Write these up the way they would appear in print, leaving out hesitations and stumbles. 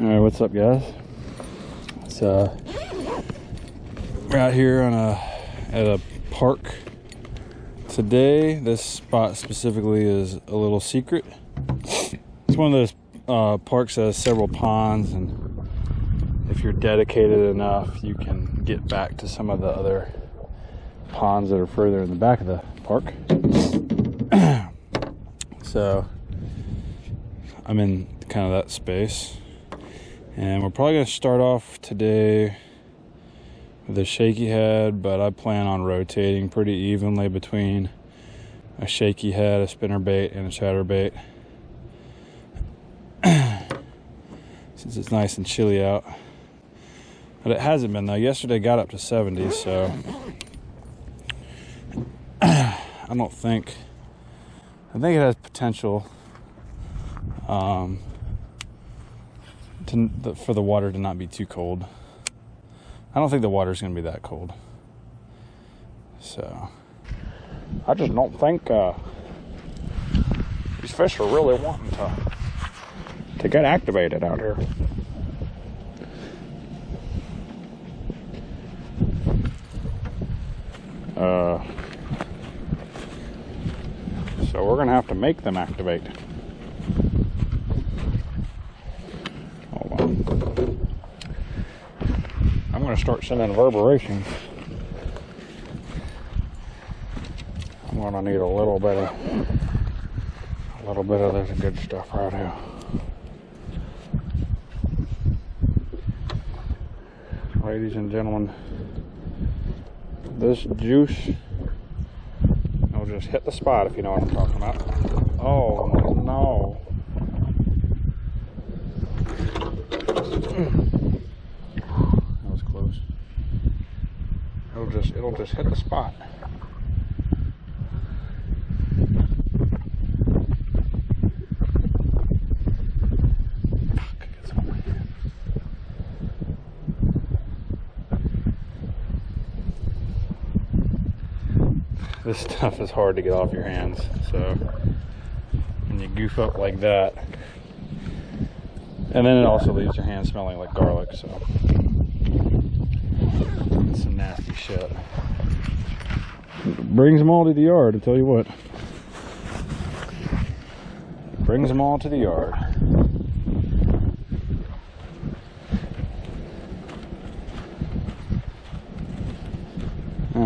Alright, what's up guys? It's we're out here on at a park today. This spot specifically is a little secret. It's one of those parks that has several ponds, and if you're dedicated enough you can get back to some of the other ponds that are further in the back of the park. So I'm in kind of that space. And we're probably going to start off today with a shaky head, but I plan on rotating pretty evenly between a shaky head, a spinnerbait, and a chatterbait. Since it's nice and chilly out. But it hasn't been though. Yesterday got up to 70, so I think it has potential for the water to not be too cold. I don't think the water's going to be that cold. So I just don't think these fish are really wanting to get activated out here. So we're going to have to make them activate. I'm going to start sending reverberations. I'm going to need a little bit of this good stuff right here. Ladies and gentlemen, this juice will just hit the spot, if you know what I'm talking about. Oh no. It'll just hit the spot. This stuff is hard to get off your hands, so when you goof up like that, and then it also leaves your hands smelling like garlic, so it's some nasty shit. Brings them all to the yard, I tell you what. Brings them all to the yard. I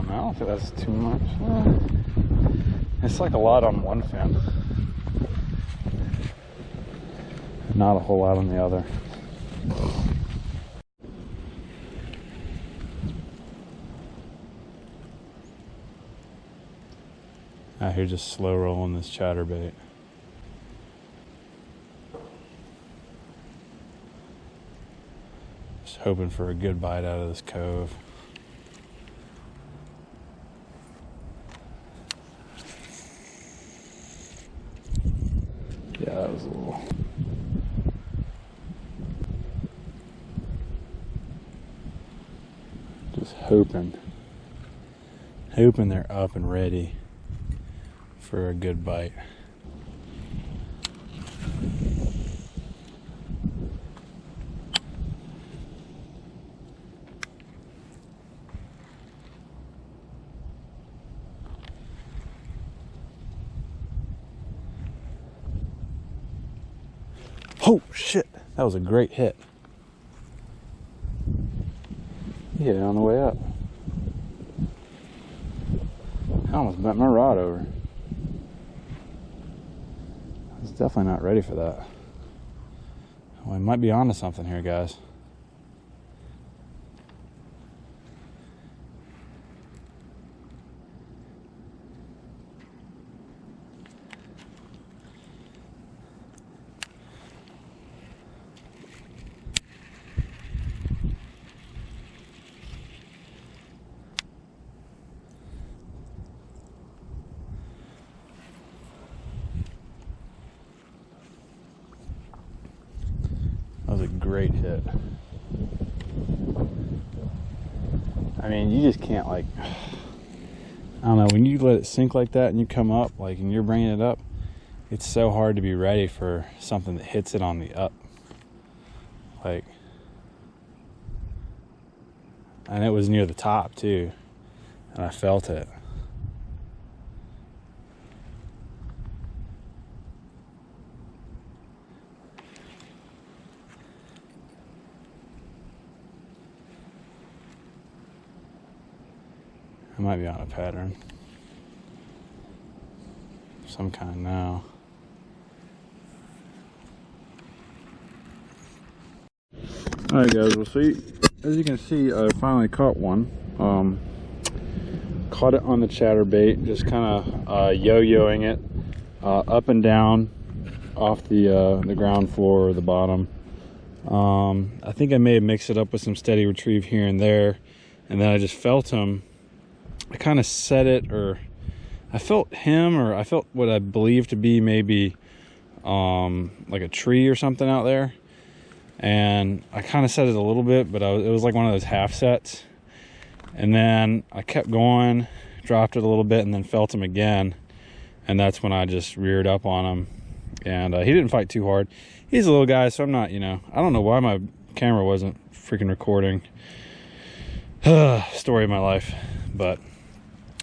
don't think that's too much. It's like a lot on one fin, not a whole lot on the other. Out here just slow rolling this chatterbait. Just hoping for a good bite out of this cove. Yeah, that was a little... Just hoping they're up and ready for a good bite. Oh shit, that was a great hit. He hit it on the way up. I almost bent my rod over. I was definitely not ready for that. Well, we might be onto something here, guys. That was a great hit. I mean, you just can't like, I don't know, when you let it sink like that and you come up, like, and you're bringing it up, it's so hard to be ready for something that hits it on the up. Like, and it was near the top too, and I felt it. I might be on a pattern of some kind now. Alright guys, we'll see. As you can see, I finally caught one. Caught it on the chatterbait, just kind of yo-yoing it up and down off the ground floor or the bottom. I think I may have mixed it up with some steady retrieve here and there, and then I just felt him. I kind of set it, or I felt him, or I felt what I believe to be maybe like a tree or something out there. And I kind of set it a little bit, but it was like one of those half sets. And then I kept going, dropped it a little bit, and then felt him again. And that's when I just reared up on him. And he didn't fight too hard. He's a little guy, so I'm not, you know, I don't know why my camera wasn't freaking recording. Story of my life. But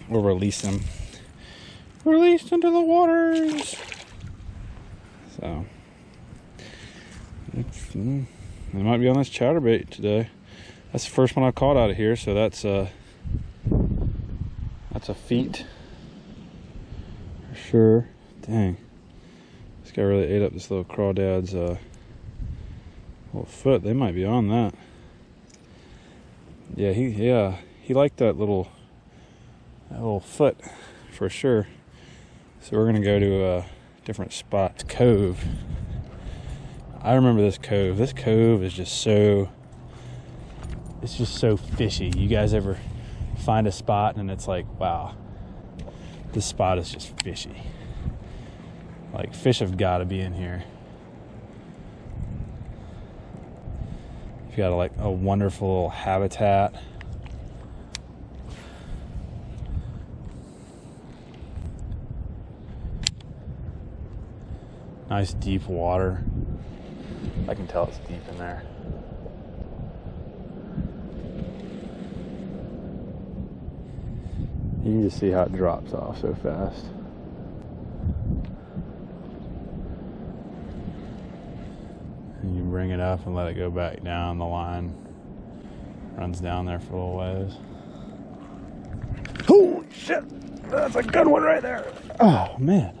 we'll release him. Released into the waters. So it might be on this chatterbait today. That's the first one I caught out of here, so that's a feat for sure. Dang, this guy really ate up this little crawdad's little foot. They might be on that. Yeah, he liked that little foot for sure. So we're gonna go to a different spot, Cove. I remember this Cove. This Cove is just so, it's just so fishy. You guys ever find a spot and it's like, wow, this spot is just fishy. Like, fish have got to be in here. You've got like a wonderful little habitat. Nice deep water. I can tell it's deep in there. You can just see how it drops off so fast. And you bring it up and let it go back down the line. Runs down there for a little ways. Holy shit! That's a good one right there. Oh man.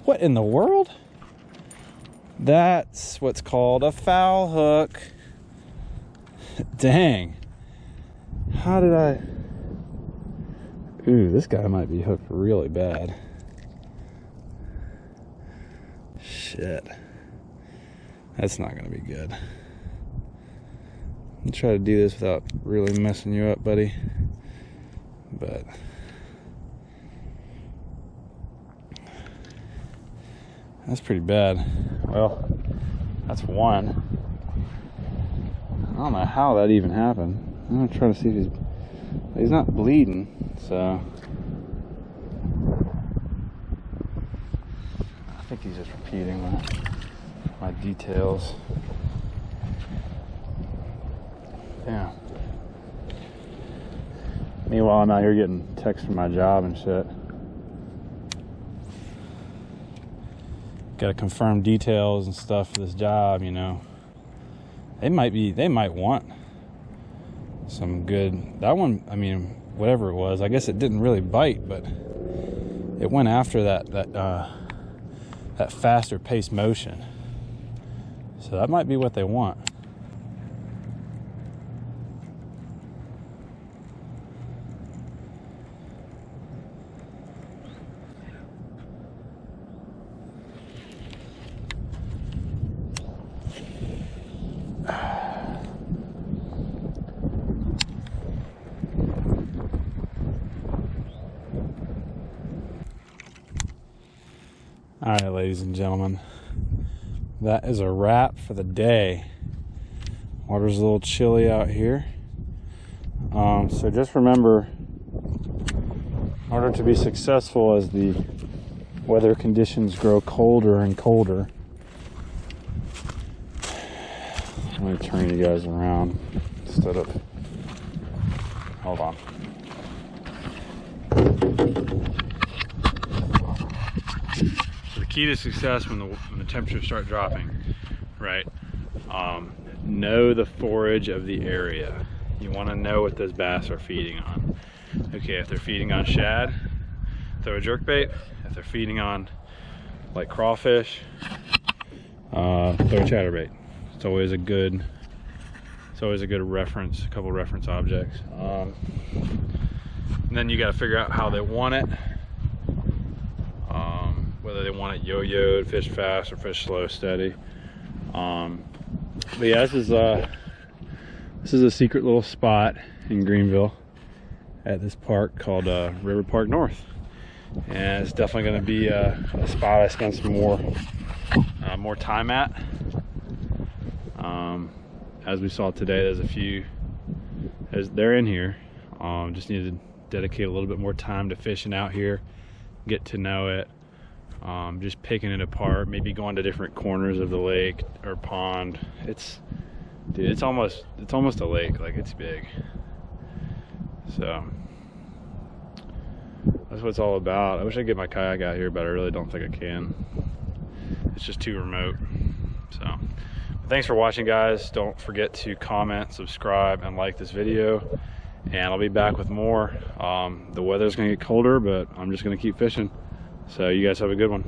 What in the world? That's what's called a foul hook. Dang. How did I... Ooh, this guy might be hooked really bad. Shit. That's not gonna be good. I'll try to do this without really messing you up, buddy. But... that's pretty bad. Well, that's one. I don't know how that even happened. I'm gonna try to see if he's not bleeding, so I think he's just repeating my details. Yeah. Meanwhile, I'm out here getting texts from my job and shit. Got to confirm details and stuff for this job, you know. They might want some good, that one, I mean, whatever it was, I guess it didn't really bite, but it went after that faster paced motion. So that might be what they want. All right, ladies and gentlemen, that is a wrap for the day. Water's a little chilly out here. So just remember, In order to be successful as the weather conditions grow colder and colder, I'm going to turn you guys around instead of, hold on. So the key to success when the temperatures start dropping, right? Know the forage of the area. You want to know what those bass are feeding on. Okay, if they're feeding on shad, throw a jerkbait. If they're feeding on like crawfish, throw a chatterbait. It's always a good reference, a couple reference objects. And then you got to figure out how they want it. Whether they want it yo-yoed, fish fast, or fish slow, steady. But yeah, this is a secret little spot in Greenville at this park called River Park North, and it's definitely going to be a spot I spend some more time at. As we saw today, there's a few, they're in here. Just need to dedicate a little bit more time to fishing out here, get to know it, just picking it apart, maybe going to different corners of the lake or pond. It's almost a lake, like it's big. So that's what it's all about. I wish I could get my kayak out here, but I really don't think I can. It's just too remote. So thanks for watching, guys. Don't forget to comment, subscribe, and like this video, and I'll be back with more. The weather's gonna get colder, but I'm just gonna keep fishing. So you guys have a good one.